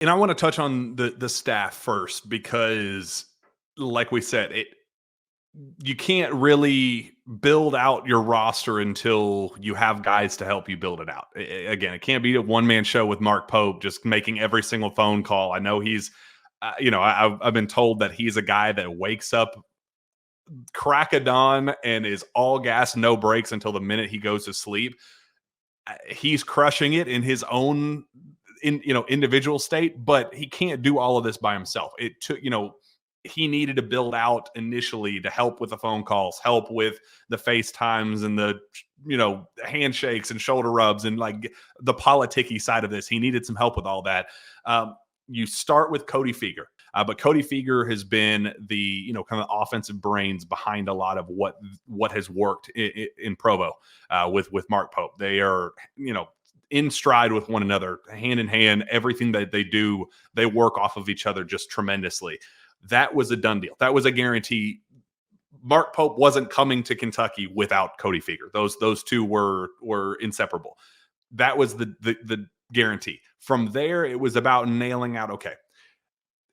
And I want to touch on the staff first because, like we said, you can't really build out your roster until you have guys to help you build it out. Again, it can't be a one man show with Mark Pope just making every single phone call. I know he's, I've been told that he's a guy that wakes up crack of dawn and is all gas, no breaks until the minute he goes to sleep. He's crushing it in his own individual state, but he can't do all of this by himself. It took, he needed to build out initially to help with the phone calls, help with the FaceTimes and the, handshakes and shoulder rubs and like the politicky side of this. He needed some help with all that. You start with Cody Feger. But Cody Feger has been the kind of offensive brains behind a lot of what has worked in Provo with Mark Pope. They are in stride with one another, hand in hand. Everything that they do, they work off of each other just tremendously. That was a done deal. That was a guarantee. Mark Pope wasn't coming to Kentucky without Cody Feger. Those two were inseparable. That was the guarantee. From there, it was about nailing out, okay,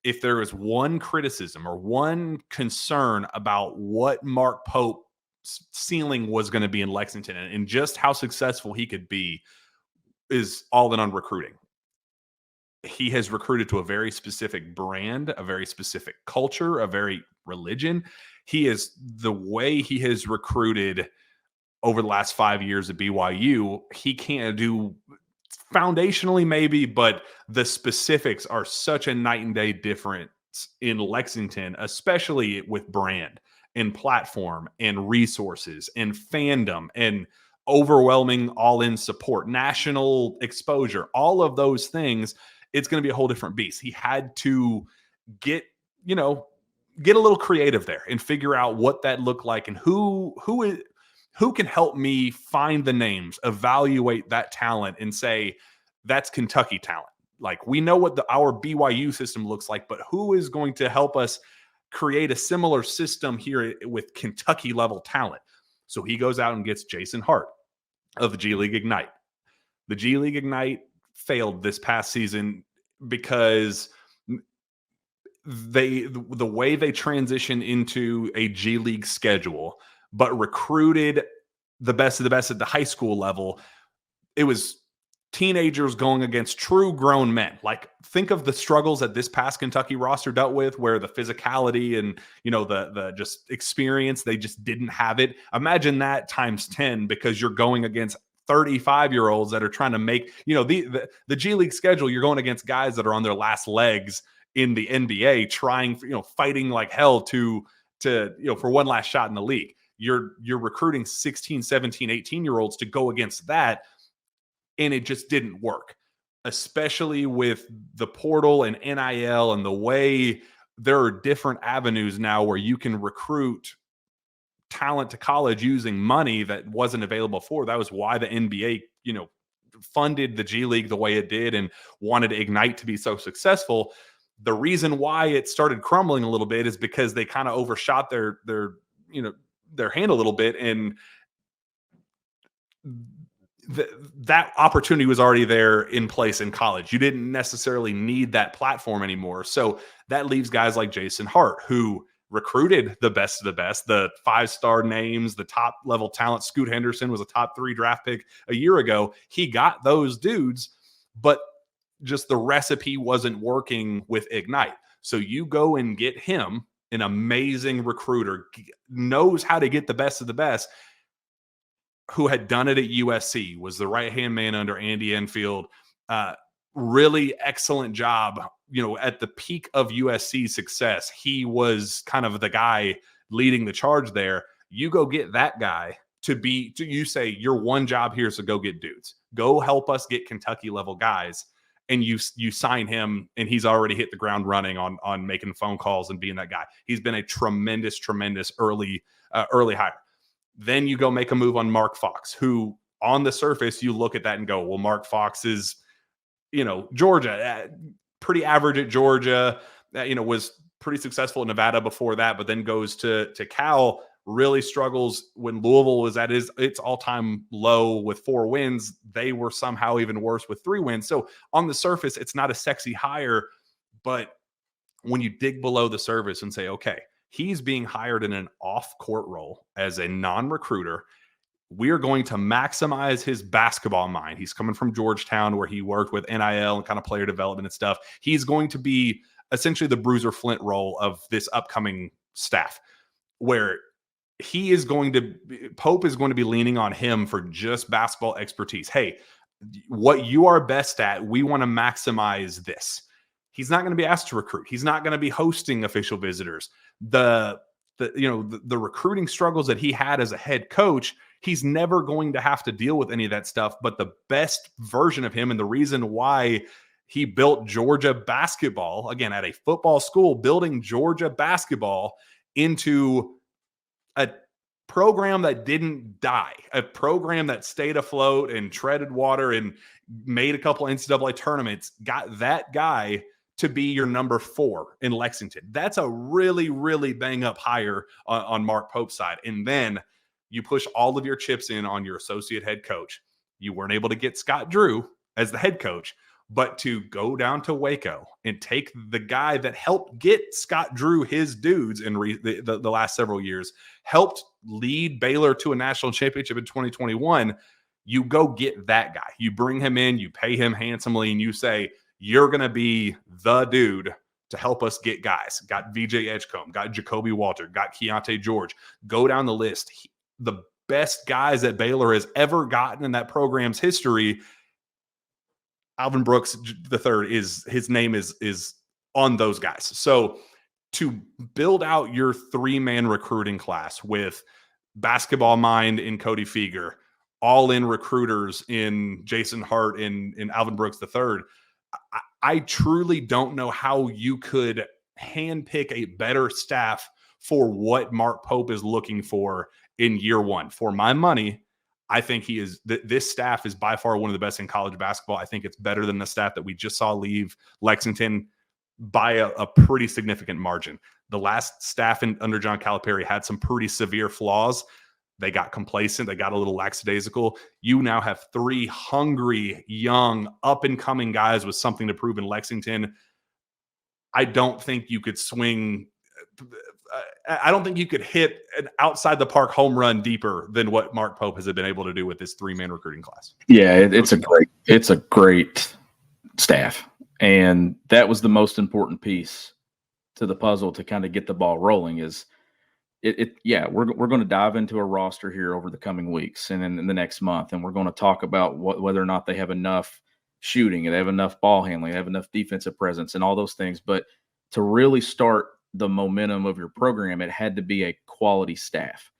if there is one criticism or one concern about what Mark Pope's ceiling was going to be in Lexington and just how successful he could be, is all in on recruiting. He has recruited to a very specific brand, a very specific culture, a very religion. The way he has recruited over the last 5 years at BYU, he can't do foundationally maybe, but the specifics are such a night and day difference in Lexington, especially with brand and platform and resources and fandom and overwhelming all-in support, national exposure, all of those things. It's going to be a whole different beast. He had to get a little creative there and figure out what that looked like and who can help me find the names, evaluate that talent, and say that's Kentucky talent. Like, we know what our BYU system looks like, but who is going to help us create a similar system here with Kentucky level talent? So he goes out and gets Jason Hart of the G League Ignite. The G League Ignite failed this past season because the way they transition into a G League schedule, but recruited the best of the best at the high school level, it was teenagers going against true grown men. Like, think of the struggles that this past Kentucky roster dealt with, where the physicality and the just experience, they just didn't have it. Imagine that times 10, because you're going against 35-year-olds that are trying to make the G League schedule. You're going against guys that are on their last legs in the NBA, trying fighting like hell to for one last shot in the league. You're recruiting 16, 17, 18-year-olds to go against that, and it just didn't work, especially with the portal and NIL and the way there are different avenues now where you can recruit talent to college using money that wasn't available before. That was why the NBA, funded the G League the way it did and wanted Ignite to be so successful. The reason why it started crumbling a little bit is because they kind of overshot their hand a little bit, and that opportunity was already there in place in college. You didn't necessarily need that platform anymore. So that leaves guys like Jason Hart, who recruited the best of the best, the 5-star names, the top level talent. Scoot Henderson was a top 3 draft pick a year ago. He got those dudes, but just the recipe wasn't working with Ignite. So you go and get him, an amazing recruiter, knows how to get the best of the best, who had done it at USC, was the right-hand man under Andy Enfield. Really excellent job. At the peak of USC's success, he was kind of the guy leading the charge there. You go get that guy you say your one job here is to go get dudes. Go help us get Kentucky level guys. And you sign him, and he's already hit the ground running on making phone calls and being that guy. He's been a tremendous early hire. Then you go make a move on Mark Fox, who on the surface you look at that and go, well, Mark Fox is, Georgia, pretty average at Georgia, was pretty successful in Nevada before that, but then goes to Cal, really struggles when Louisville was at its all-time low with 4 wins. They were somehow even worse with 3 wins. So on the surface, it's not a sexy hire, but when you dig below the surface and say, okay, he's being hired in an off-court role as a non-recruiter. We are going to maximize his basketball mind. He's coming from Georgetown, where he worked with NIL and kind of player development and stuff. He's going to be essentially the Bruiser Flint role of this upcoming staff, where Pope is going to be leaning on him for just basketball expertise. Hey, what you are best at, we want to maximize this. He's not going to be asked to recruit. He's not going to be hosting official visitors. The recruiting struggles that he had as a head coach, he's never going to have to deal with any of that stuff. But the best version of him, and the reason why he built Georgia basketball, again, at a football school, building Georgia basketball into a program that didn't die, a program that stayed afloat and treaded water and made a couple NCAA tournaments, got that guy to be your number 4 in Lexington. That's a really, really bang up hire on Mark Pope's side. And then you push all of your chips in on your associate head coach. You weren't able to get Scott Drew as the head coach, but to go down to Waco and take the guy that helped get Scott Drew his dudes in the last several years, helped lead Baylor to a national championship in 2021, you go get that guy. You bring him in, you pay him handsomely, and you say, you're going to be the dude to help us get guys. Got VJ Edgecombe, got Jacoby Walter, got Keontae George. Go down the list. The best guys that Baylor has ever gotten in that program's history, Alvin Brooks III his name is on those guys. So to build out your 3-man recruiting class with basketball mind in Cody Feger, all in recruiters in Jason Hart and Alvin Brooks III, I truly don't know how you could handpick a better staff for what Mark Pope is looking for in year 1. For my money, I think this staff is by far one of the best in college basketball. I think it's better than the staff that we just saw leave Lexington by a pretty significant margin. The last staff under John Calipari had some pretty severe flaws. They got complacent. They got a little lackadaisical. You now have 3 hungry, young, up-and-coming guys with something to prove in Lexington. I don't think you could swing I don't think you could hit an outside the park home run deeper than what Mark Pope has been able to do with this 3-man recruiting class. Yeah, it's a great staff. And that was the most important piece to the puzzle to kind of get the ball rolling is we're going to dive into a roster here over the coming weeks and in the next month. And we're going to talk about whether or not they have enough shooting and they have enough ball handling, they have enough defensive presence and all those things. But to really start the momentum of your program, it had to be a quality staff.